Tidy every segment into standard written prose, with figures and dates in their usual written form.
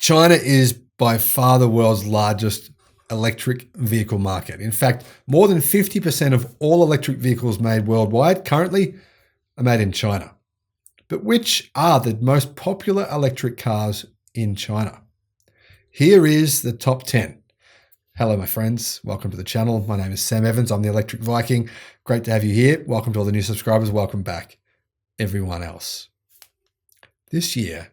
China is by far the world's largest electric vehicle market. In fact, more than 50% of all electric vehicles made worldwide currently are made in China. But which are the most popular electric cars in China? Here is the top 10. Hello, my friends. Welcome to the channel. My name is Sam Evans. I'm the Electric Viking. Great to have you here. Welcome to all the new subscribers. Welcome back, everyone else. This year,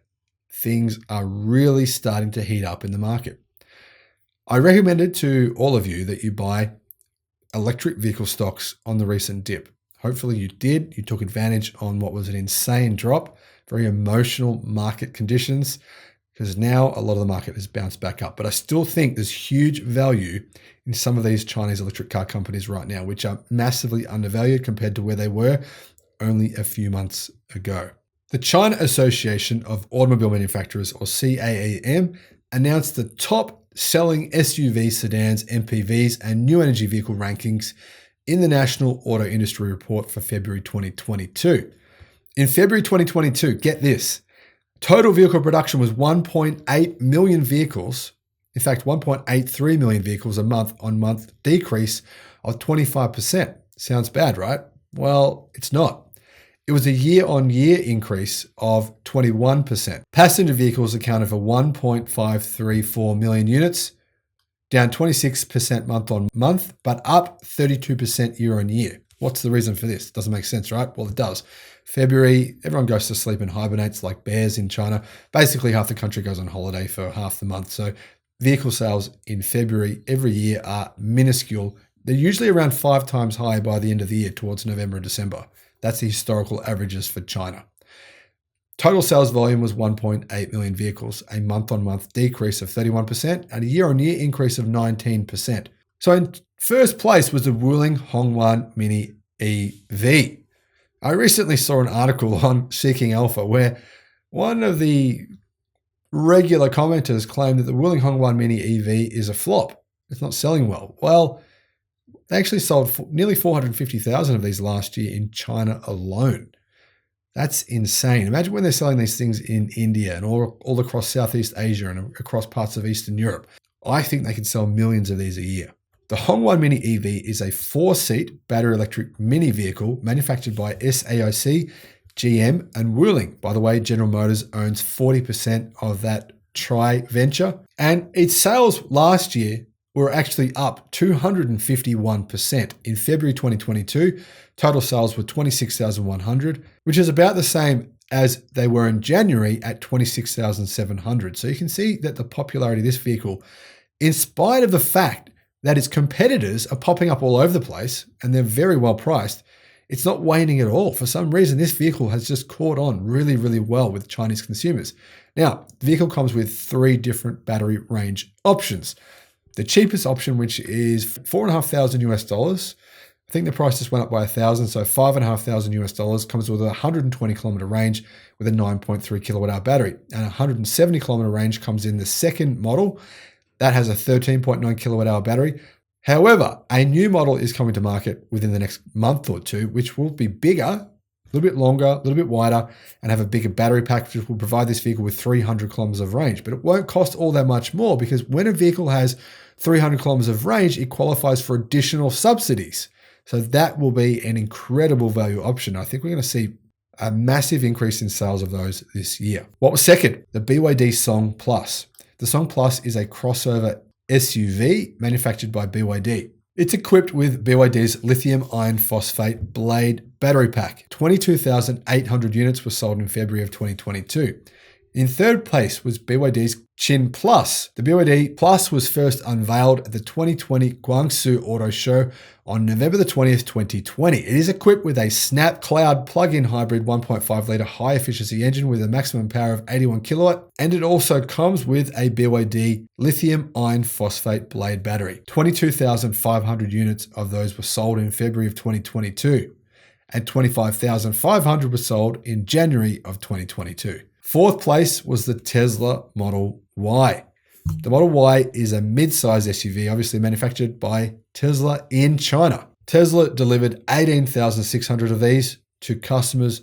things are really starting to heat up in the market. I recommended to all of you that you buy electric vehicle stocks on the recent dip. Hopefully you did. You took advantage on what was an insane drop, very emotional market conditions, because now a lot of the market has bounced back up. But I still think there's huge value in some of these Chinese electric car companies right now, which are massively undervalued compared to where they were only a few months ago. The China Association of Automobile Manufacturers, or CAAM, announced the top selling SUV, sedans, MPVs, and new energy vehicle rankings in the National Auto Industry Report for February 2022. In February 2022, get this, total vehicle production was 1.8 million vehicles. In fact, 1.83 million vehicles a month-on-month decrease of 25%. Sounds bad, right? Well, it's not. It was a year-on-year increase of 21%. Passenger vehicles accounted for 1.534 million units, down 26% month-on-month, but up 32% year-on-year. What's the reason for this? Doesn't make sense, right? Well, it does. February, everyone goes to sleep and hibernates like bears in China. Basically, half the country goes on holiday for half the month. So vehicle sales in February every year are minuscule. They're usually around 5 times higher by the end of the year towards November and December. That's the historical averages for China. Total sales volume was 1.8 million vehicles, a month-on-month decrease of 31% and a year-on-year increase of 19%. So in first place was the Wuling Hongwan Mini EV. I recently saw an article on Seeking Alpha where one of the regular commenters claimed that the Wuling Hongwan Mini EV is a flop. It's not selling well. Well, they actually sold nearly 450,000 of these last year in China alone. That's insane. Imagine when they're selling these things in India and all across Southeast Asia and across parts of Eastern Europe. I think they could sell millions of these a year. The Hongwan Mini EV is a 4-seat battery electric mini vehicle manufactured by SAIC, GM, and Wuling. By the way, General Motors owns 40% of that venture. And its sales last year were actually up 251%. In February 2022, total sales were 26,100, which is about the same as they were in January at 26,700. So you can see that the popularity of this vehicle, in spite of the fact that its competitors are popping up all over the place and they're very well priced, it's not waning at all. For some reason, this vehicle has just caught on really, really well with Chinese consumers. Now, the vehicle comes with 3 different battery range options. The cheapest option, which is $4,500 US. I think the price just went up by 1,000, so $5,500 US comes with a 120 kilometer range with a 9.3 kilowatt hour battery. And a 170 kilometer range comes in the second model. That has a 13.9 kilowatt hour battery. However, a new model is coming to market within the next month or two, which will be bigger, a little bit longer, a little bit wider, and have a bigger battery pack, which will provide this vehicle with 300 kilometers of range. But it won't cost all that much more because when a vehicle has 300 kilometers of range, it qualifies for additional subsidies. So that will be an incredible value option. I think we're going to see a massive increase in sales of those this year. What was second? The BYD Song Plus. The Song Plus is a crossover SUV manufactured by BYD. It's equipped with BYD's lithium iron phosphate blade battery pack. 22,800 units were sold in February of 2022. In third place was BYD's Chin Plus. The BYD Plus was first unveiled at the 2020 Guangzhou Auto Show on November the 20th, 2020. It is equipped with a Snap Cloud plug-in hybrid 1.5-litre high-efficiency engine with a maximum power of 81 kilowatt, and it also comes with a BYD lithium iron phosphate blade battery. 22,500 units of those were sold in February of 2022, and 25,500 were sold in January of 2022. Fourth place was the Tesla Model Y. The Model Y is a mid-size SUV, obviously manufactured by Tesla in China. Tesla delivered 18,600 of these to customers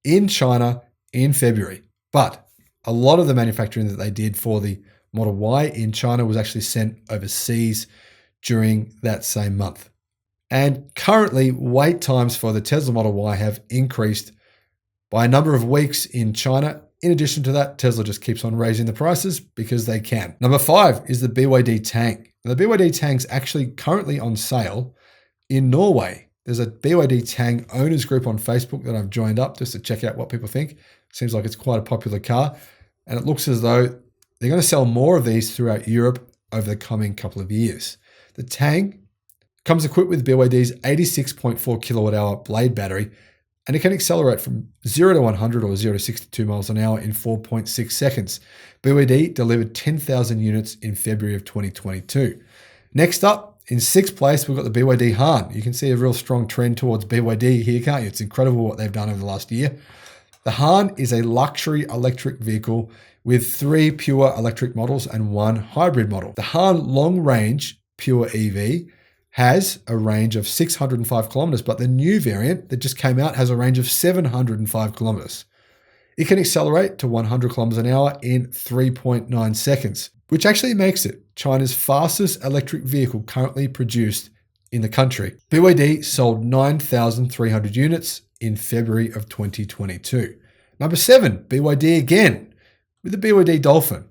in China in February. But A lot of the manufacturing that they did for the Model Y in China was actually sent overseas during that same month. And currently, wait times for the Tesla Model Y have increased by a number of weeks in China. In addition to that, Tesla just keeps on raising the prices because they can. Number 5 is the BYD Tank. Now, the BYD Tank's actually currently on sale in Norway. There's a BYD Tank owners group on Facebook that I've joined up just to check out what people think. Seems like it's quite a popular car. And it looks as though they're going to sell more of these throughout Europe over the coming couple of years. The Tank comes equipped with BYD's 86.4 kilowatt hour blade battery, and it can accelerate from 0 to 100 or 0 to 62 miles an hour in 4.6 seconds. BYD delivered 10,000 units in February of 2022. Next up, in 6th place, we've got the BYD Han. You can see a real strong trend towards BYD here, can't you? It's incredible what they've done over the last year. The Han is a luxury electric vehicle with 3 pure electric models and 1 hybrid model. The Han Long Range Pure EV has a range of 605 kilometers, but the new variant that just came out has a range of 705 kilometers. It can accelerate to 100 kilometers an hour in 3.9 seconds, which actually makes it China's fastest electric vehicle currently produced in the country. BYD sold 9,300 units in February of 2022. Number 7, BYD again, with the BYD Dolphin.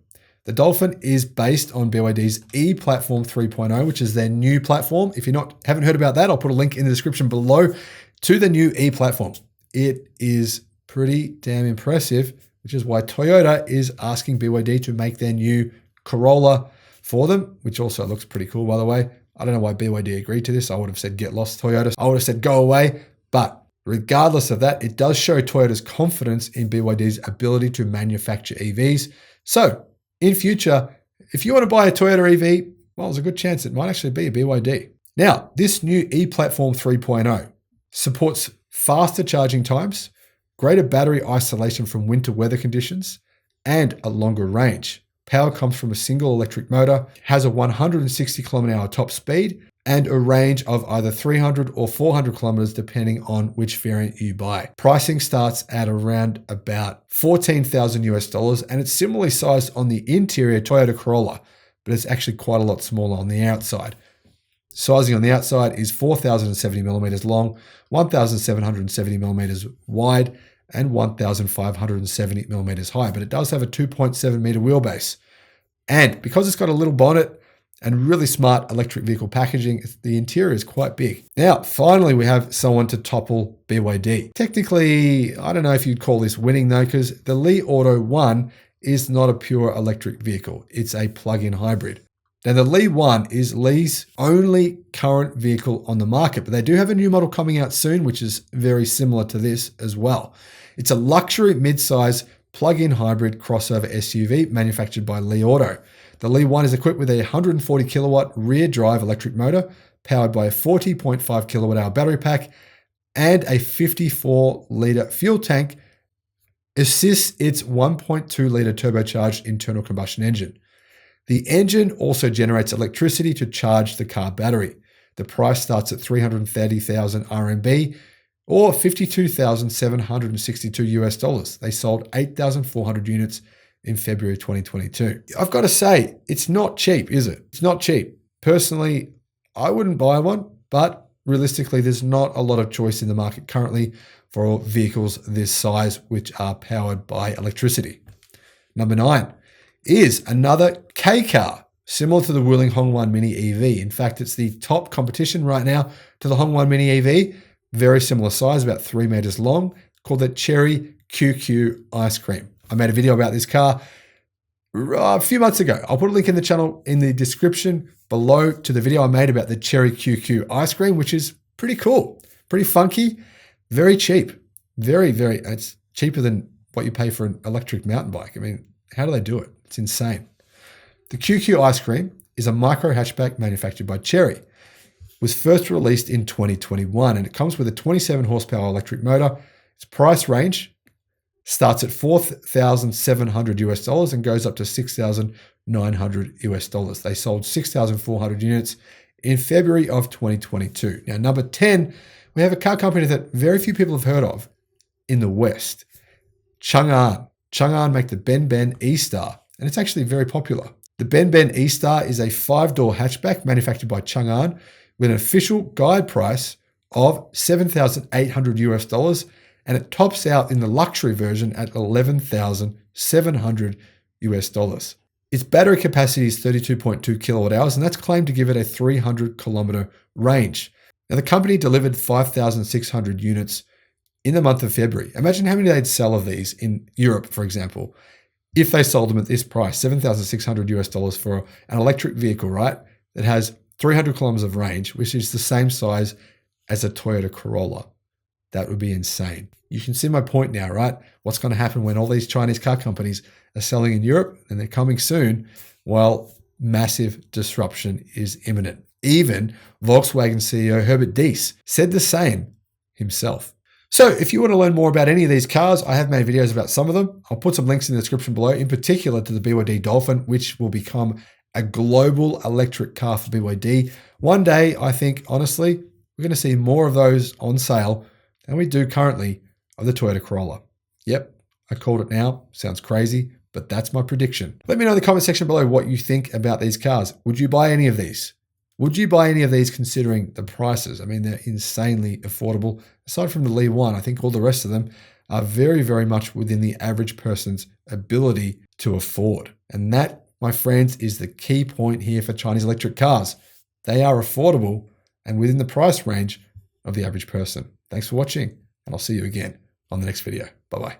The Dolphin is based on BYD's E-Platform 3.0, which is their new platform. If you haven't heard about that, I'll put a link in the description below to the new E-Platform. It is pretty damn impressive, which is why Toyota is asking BYD to make their new Corolla for them, which also looks pretty cool, by the way. I don't know why BYD agreed to this. I would have said, get lost, Toyota. I would have said, go away. But regardless of that, it does show Toyota's confidence in BYD's ability to manufacture EVs. So, in future, if you want to buy a Toyota EV, well, there's a good chance it might actually be a BYD. Now, this new E-Platform 3.0 supports faster charging times, greater battery isolation from winter weather conditions, and a longer range. Power comes from a single electric motor, has a 160 km/h top speed, and a range of either 300 or 400 kilometers depending on which variant you buy. Pricing starts at around about $14,000 and it's similarly sized on the interior Toyota Corolla, but it's actually quite a lot smaller on the outside. Sizing on the outside is 4,070 millimeters long, 1,770 millimeters wide, and 1,570 millimeters high, but it does have a 2.7 meter wheelbase. And because it's got a little bonnet and really smart electric vehicle packaging, the interior is quite big. Now, finally, we have someone to topple BYD. Technically, I don't know if you'd call this winning though, because the Li Auto 1 is not a pure electric vehicle. It's a plug-in hybrid. Now, the Li 1 is Li's only current vehicle on the market, but they do have a new model coming out soon, which is very similar to this as well. It's a luxury mid-size plug-in hybrid crossover SUV manufactured by Li Auto. The Li 1 is equipped with a 140 kilowatt rear drive electric motor powered by a 40.5 kilowatt hour battery pack and a 54 litre fuel tank assists its 1.2 litre turbocharged internal combustion engine. The engine also generates electricity to charge the car battery. The price starts at 330,000 RMB or $52,762. They sold 8,400 units in February 2022. I've got to say, it's not cheap, is it? It's not cheap. Personally, I wouldn't buy one, but realistically, there's not a lot of choice in the market currently for vehicles this size, which are powered by electricity. Number 9 is another K car, similar to the Wuling Hongwan Mini EV. In fact, it's the top competition right now to the Hongwan Mini EV. Very similar size, about 3 meters long, called the Cherry QQ ice cream. I made a video about this car a few months ago. I'll put a link in the channel in the description below to the video I made about the Cherry QQ ice cream, which is pretty cool, pretty funky, very cheap. It's cheaper than what you pay for an electric mountain bike. I mean, how do they do it? It's insane. The QQ ice cream is a micro hatchback manufactured by Cherry. It was first released in 2021 and it comes with a 27 horsepower electric motor. Its price range starts at $4,700 and goes up to $6,900. They sold 6,400 units in February of 2022. Now, number 10, we have a car company that very few people have heard of in the West, Chang'an. Chang'an make the Byd E-Star, and it's actually very popular. The Byd E-Star is a 5-door hatchback manufactured by Chang'an with an official guide price of $7,800, and it tops out in the luxury version at $11,700. Its battery capacity is 32.2 kilowatt hours, and that's claimed to give it a 300-kilometer range. Now, the company delivered 5,600 units in the month of February. Imagine how many they'd sell of these in Europe, for example, if they sold them at this price, $7,600 for an electric vehicle, right? That has 300 kilometers of range, which is the same size as a Toyota Corolla. That would be insane. You can see my point now, right? What's going to happen when all these Chinese car companies are selling in Europe and they're coming soon? Well, massive disruption is imminent. Even Volkswagen CEO Herbert Diess said the same himself. So if you want to learn more about any of these cars, I have made videos about some of them. I'll put some links in the description below, in particular to the BYD Dolphin, which will become a global electric car for BYD. One day, I think, honestly, we're going to see more of those on sale than we do currently of the Toyota Corolla. Yep, I called it now. Sounds crazy, but that's my prediction. Let me know in the comment section below what you think about these cars. Would you buy any of these? Would you buy any of these considering the prices? I mean, they're insanely affordable. Aside from the Li One, I think all the rest of them are very, very much within the average person's ability to afford. And that, my friends, is the key point here for Chinese electric cars. They are affordable and within the price range of the average person. Thanks for watching, and I'll see you again on the next video. Bye-bye.